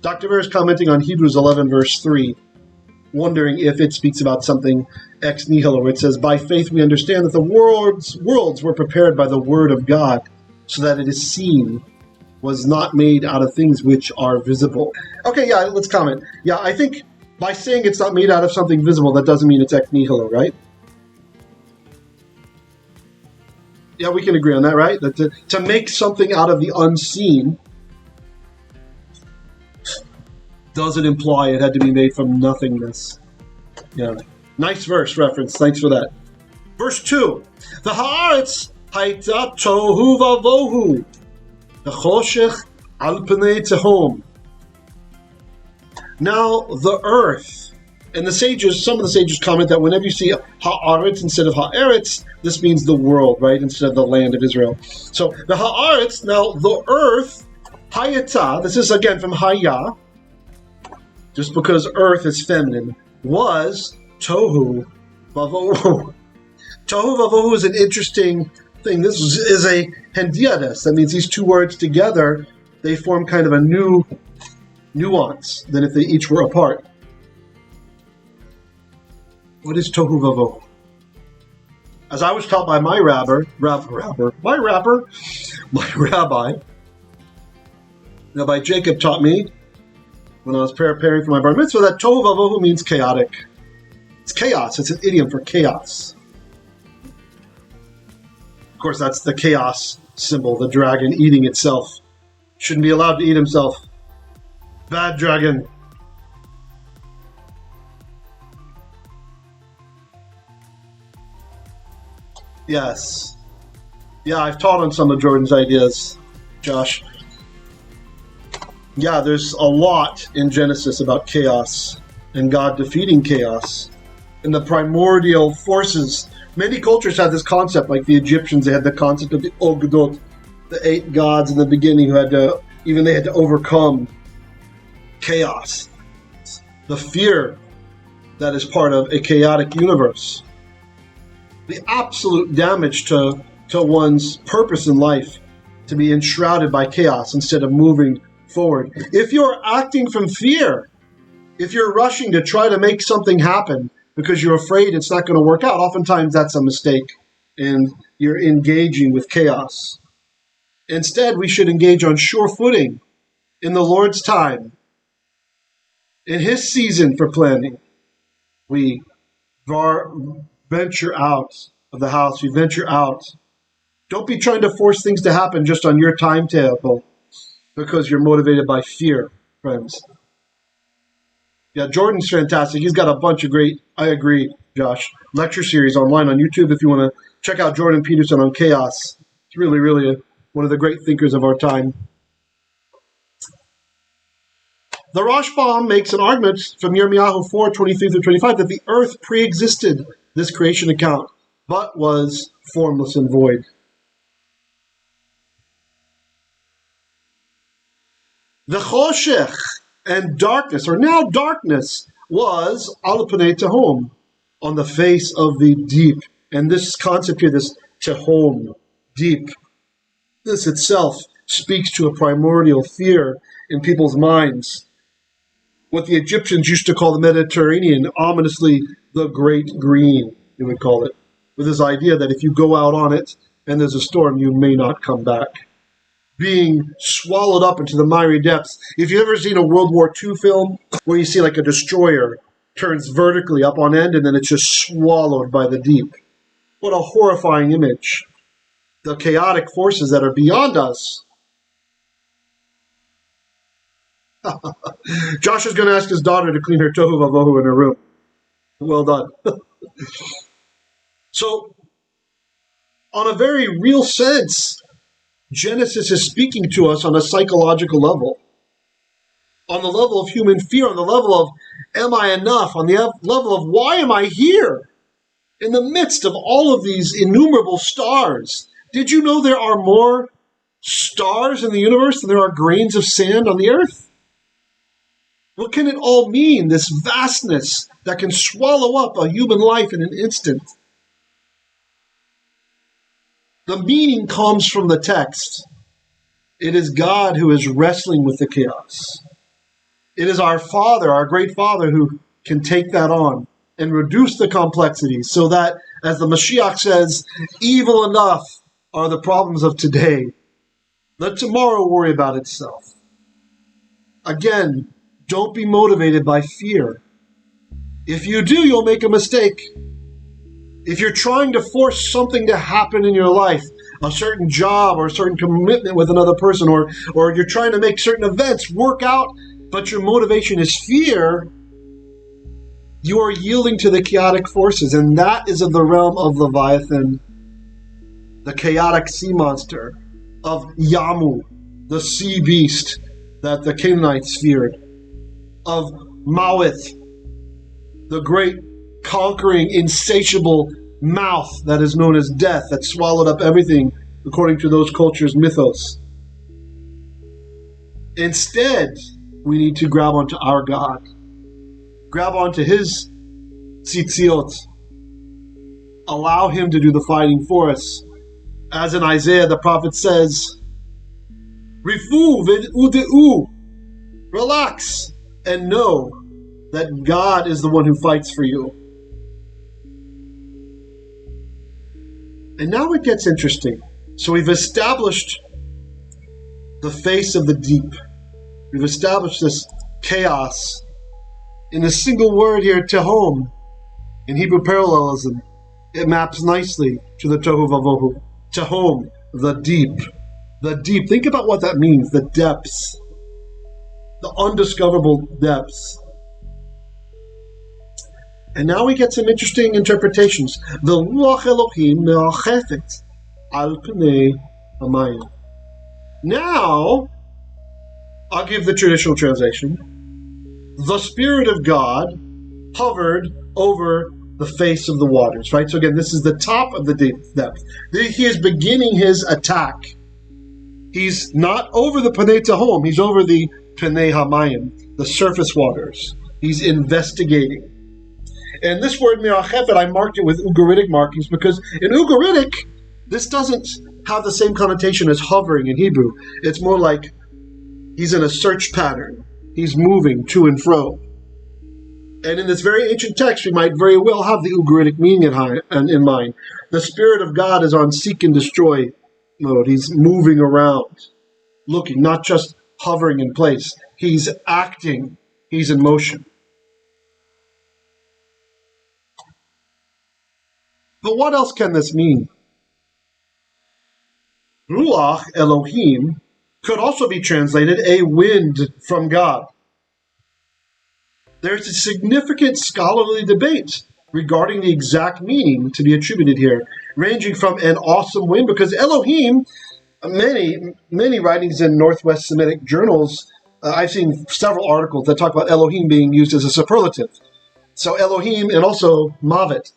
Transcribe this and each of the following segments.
Dr. Ver is commenting on Hebrews 11, verse 3, wondering if it speaks about something ex-nihilo, where it says, by faith we understand that the worlds were prepared by the word of God, so that it is seen, was not made out of things which are visible. Okay, yeah, let's comment. Yeah, I think by saying it's not made out of something visible, that doesn't mean it's ex-nihilo, right? Yeah, we can agree on that, right? That to make something out of the unseen doesn't imply it had to be made from nothingness. Yeah. Nice verse reference. Thanks for that. Verse 2. The הארץ הייתה tohu vavohu, v'choshech al pnei tehom. Now the earth, and the sages, some of the sages comment that whenever you see haaretz instead of haaretz, this means the world, right? Instead of the land of Israel. So the haaretz, now the earth, hayata, this is again from haya, just because earth is feminine, was tohu vavohu. Tohu vavohu is an interesting thing. This is a hendiadys. That means these two words together, they form kind of a new nuance than if they each were apart. What is tohu vavohu? As I was taught by my rabbi, Rabbi Jacob taught me when I was preparing for my bar mitzvah that tohu vavohu means chaotic. It's chaos. It's an idiom for chaos. Of course, that's the chaos symbol, the dragon eating itself. Shouldn't be allowed to eat himself. Bad dragon. Yes. Yeah, I've taught on some of Jordan's ideas, Josh. Yeah, there's a lot in Genesis about chaos and God defeating chaos and the primordial forces. Many cultures had this concept, like the Egyptians, they had the concept of the Ugarit, the 8 gods in the beginning who had to overcome chaos, the fear that is part of a chaotic universe, the absolute damage to one's purpose in life to be enshrouded by chaos instead of moving forward. If you're acting from fear, if you're rushing to try to make something happen because you're afraid it's not going to work out, oftentimes that's a mistake and you're engaging with chaos. Instead, we should engage on sure footing in the Lord's time, in His season for planning. We venture out of the house, we venture out. Don't be trying to force things to happen just on your timetable because you're motivated by fear, friends. Yeah, Jordan's fantastic. He's got a bunch of great, I agree, Josh, lecture series online on YouTube if you want to check out Jordan Peterson on chaos. It's really, really one of the great thinkers of our time. The Rashbam makes an argument from Yirmiyahu 4:23-25 that the earth pre-existed this creation account, but was formless and void. The choshech and darkness, or now darkness, was al pnei tehom, on the face of the deep. And this concept here, this tehom, deep, this itself speaks to a primordial fear in people's minds. What the Egyptians used to call the Mediterranean, ominously the Great Green, you would call it, with this idea that if you go out on it and there's a storm, you may not come back. Being swallowed up into the miry depths. If you've ever seen a World War II film where you see like a destroyer turns vertically up on end and then it's just swallowed by the deep. What a horrifying image. The chaotic forces that are beyond us. Josh is going to ask his daughter to clean her tohu vavohu in her room. Well done. So, on a very real sense, Genesis is speaking to us on a psychological level, on the level of human fear, on the level of, am I enough? On the level of, why am I here? In the midst of all of these innumerable stars. Did you know there are more stars in the universe than there are grains of sand on the earth? What can it all mean, this vastness that can swallow up a human life in an instant? The meaning comes from the text. It is God who is wrestling with the chaos. It is our Father, our great Father, who can take that on and reduce the complexities so that, as the Mashiach says, evil enough are the problems of today. Let tomorrow worry about itself. Again, don't be motivated by fear. If you do, you'll make a mistake. If you're trying to force something to happen in your life, a certain job or a certain commitment with another person, or you're trying to make certain events work out, but your motivation is fear, you are yielding to the chaotic forces, and that is of the realm of Leviathan, the chaotic sea monster, of Yamu, the sea beast that the Canaanites feared, of Mawet, the great conquering, insatiable mouth that is known as death, that swallowed up everything according to those cultures' mythos. Instead, we need to grab onto our God, grab onto his tzitziot, allow him to do the fighting for us. As in Isaiah, the prophet says, Rifu v'udeu, relax and know that God is the one who fights for you. And now it gets interesting. So we've established the face of the deep. We've established this chaos in a single word here, Tehom. In Hebrew parallelism, it maps nicely to the Tohu vavohu. Tehom, the deep. The deep. Think about what that means, the depths. The undiscoverable depths. And now we get some interesting interpretations. The ruach Elohim me'achefet al pnei hamayim. Now, I'll give the traditional translation. The Spirit of God hovered over the face of the waters, right? So again, this is the top of the deep depth. He is beginning his attack. He's not over the Pnei Tehom, he's over the Pnei Hamayim, the surface waters. He's investigating. And this word mirachefet, I marked it with Ugaritic markings because in Ugaritic, this doesn't have the same connotation as hovering in Hebrew. It's more like he's in a search pattern. He's moving to and fro. And in this very ancient text, we might very well have the Ugaritic meaning in mind. The Spirit of God is on seek and destroy mode. He's moving around, looking, not just hovering in place. He's acting. He's in motion. But what else can this mean? Ruach, Elohim, could also be translated a wind from God. There's a significant scholarly debate regarding the exact meaning to be attributed here, ranging from an awesome wind, because Elohim, many writings in Northwest Semitic journals, I've seen several articles that talk about Elohim being used as a superlative. So Elohim and also Mawet,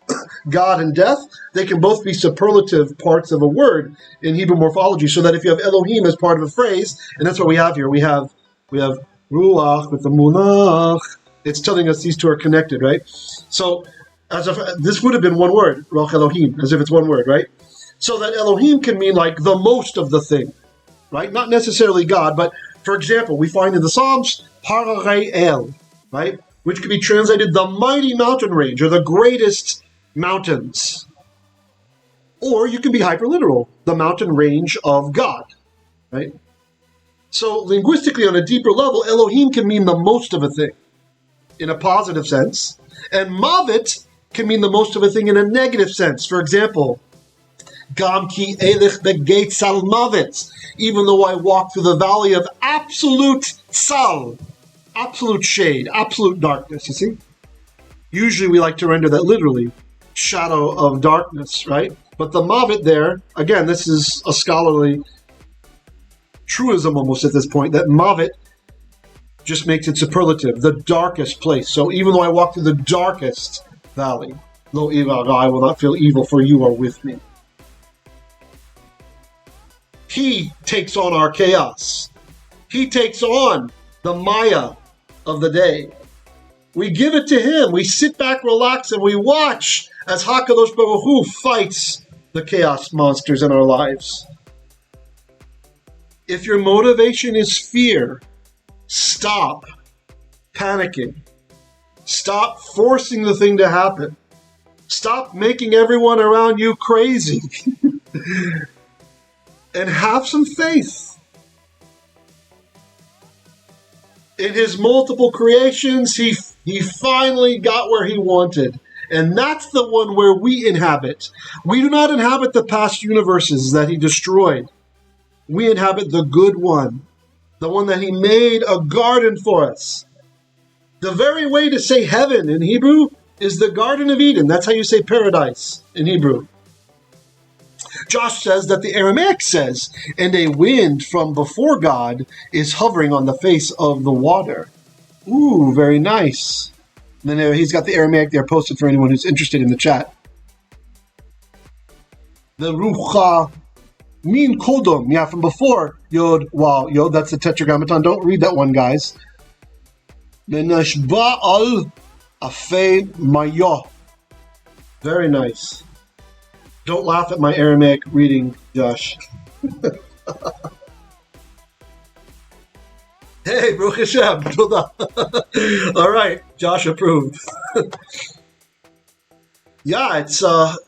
God and death, they can both be superlative parts of a word in Hebrew morphology, so that if you have Elohim as part of a phrase, and that's what we have here, we have ruach with the munach, it's telling us these two are connected, right? So as if this would have been one word, ruach Elohim, as if it's one word, right? So that Elohim can mean like the most of the thing, right? Not necessarily God, but for example, we find in the Psalms, Hararei El, right? Which could be translated the mighty mountain range, or the greatest mountains. Or you can be hyperliteral, the mountain range of God, right? So linguistically, on a deeper level, Elohim can mean the most of a thing in a positive sense, and Mawet can mean the most of a thing in a negative sense. For example, Gam ki elich begeit tsalmawet, even though I walk through the valley of absolute tsal, absolute shade, absolute darkness, you see? Usually we like to render that literally, shadow of darkness, right? But the Mawet there, again, this is a scholarly truism almost at this point, that Mawet just makes it superlative, the darkest place. So even though I walk through the darkest valley, lo ira, I will not feel evil, for you are with me. He takes on our chaos. He takes on the Maya of the day. We give it to him. We sit back, relax, and we watch as HaKadosh Baruch Hu fights the chaos monsters in our lives. If your motivation is fear, stop. panicking. Stop forcing the thing to happen. Stop making everyone around you crazy. And have some faith. In his multiple creations, he finally got where he wanted. And that's the one where we inhabit. We do not inhabit the past universes that he destroyed. We inhabit the good one. The one that he made a garden for us. The very way to say heaven in Hebrew is the Garden of Eden. That's how you say paradise in Hebrew. Josh says that the Aramaic says, and a wind from before God is hovering on the face of the water. Ooh, very nice. And then he's got the Aramaic there posted for anyone who's interested in the chat. The ruach min kodom, yeah, from before. Yod, wow, yod, that's the tetragrammaton. Don't read that one, guys. Menashba al afei mayo. Very nice. Don't laugh at my Aramaic reading, Josh. Hey, Baruch Hashem. All right, Josh approved. Yeah, it's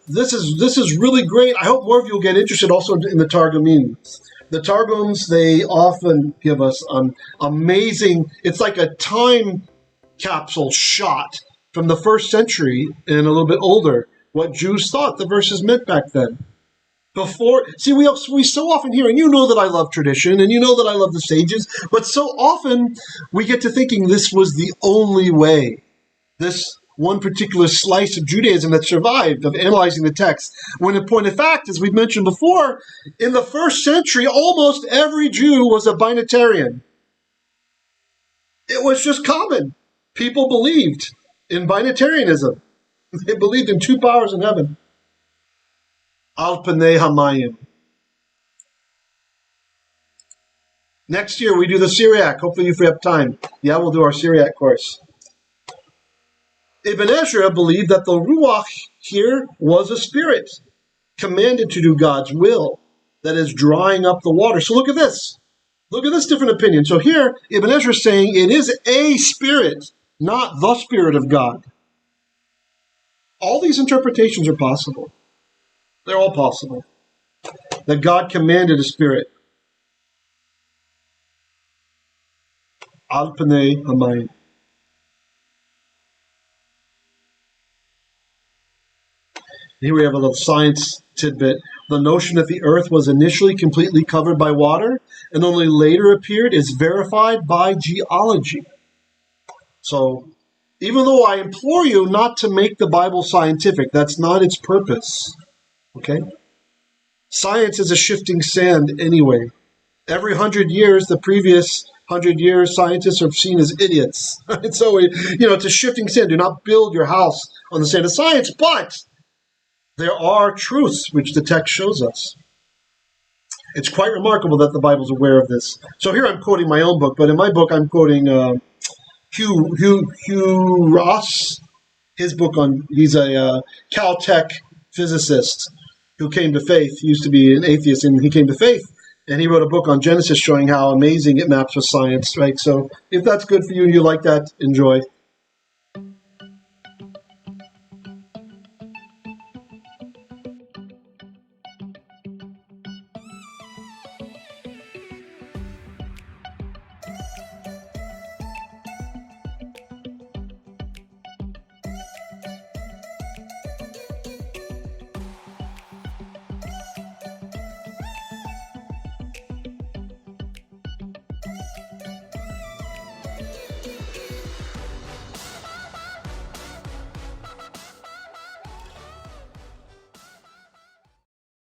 this is really great. I hope more of you will get interested also in the Targums. The Targums, they often give us amazing. It's like a time capsule shot from the first century and a little bit older. What Jews thought the verses meant back then. We so often hear, and you know that I love tradition, and you know that I love the sages, but so often we get to thinking this was the only way. This one particular slice of Judaism that survived, of analyzing the text. When in point of fact, as we've mentioned before, in the first century, almost every Jew was a binitarian. It was just common. People believed in binitarianism. They believed in two powers in heaven. Al Panei Hamayim. Next year we do the Syriac. Hopefully if we have time. Yeah, we'll do our Syriac course. Ibn Ezra believed that the ruach here was a spirit, commanded to do God's will, that is drying up the water. So look at this. Look at this different opinion. So here, Ibn Ezra is saying it is a spirit, not the Spirit of God. All these interpretations are possible. They're all possible. That God commanded a spirit. Al Panei Hamayim. Here we have a little science tidbit. The notion that the earth was initially completely covered by water and only later appeared is verified by geology. So, even though I implore you not to make the Bible scientific, that's not its purpose. Okay? Science is a shifting sand anyway. Every 100 years, the previous 100 years, scientists are seen as idiots. So, it's a shifting sand. Do not build your house on the sand of science, but there are truths which the text shows us. It's quite remarkable that the Bible's aware of this. So here I'm quoting my own book, but in my book I'm quoting Hugh Ross. His book he's a Caltech physicist who came to faith. He used to be an atheist and he came to faith. And he wrote a book on Genesis showing how amazing it maps with science, right? So if that's good for you and you like that, enjoy.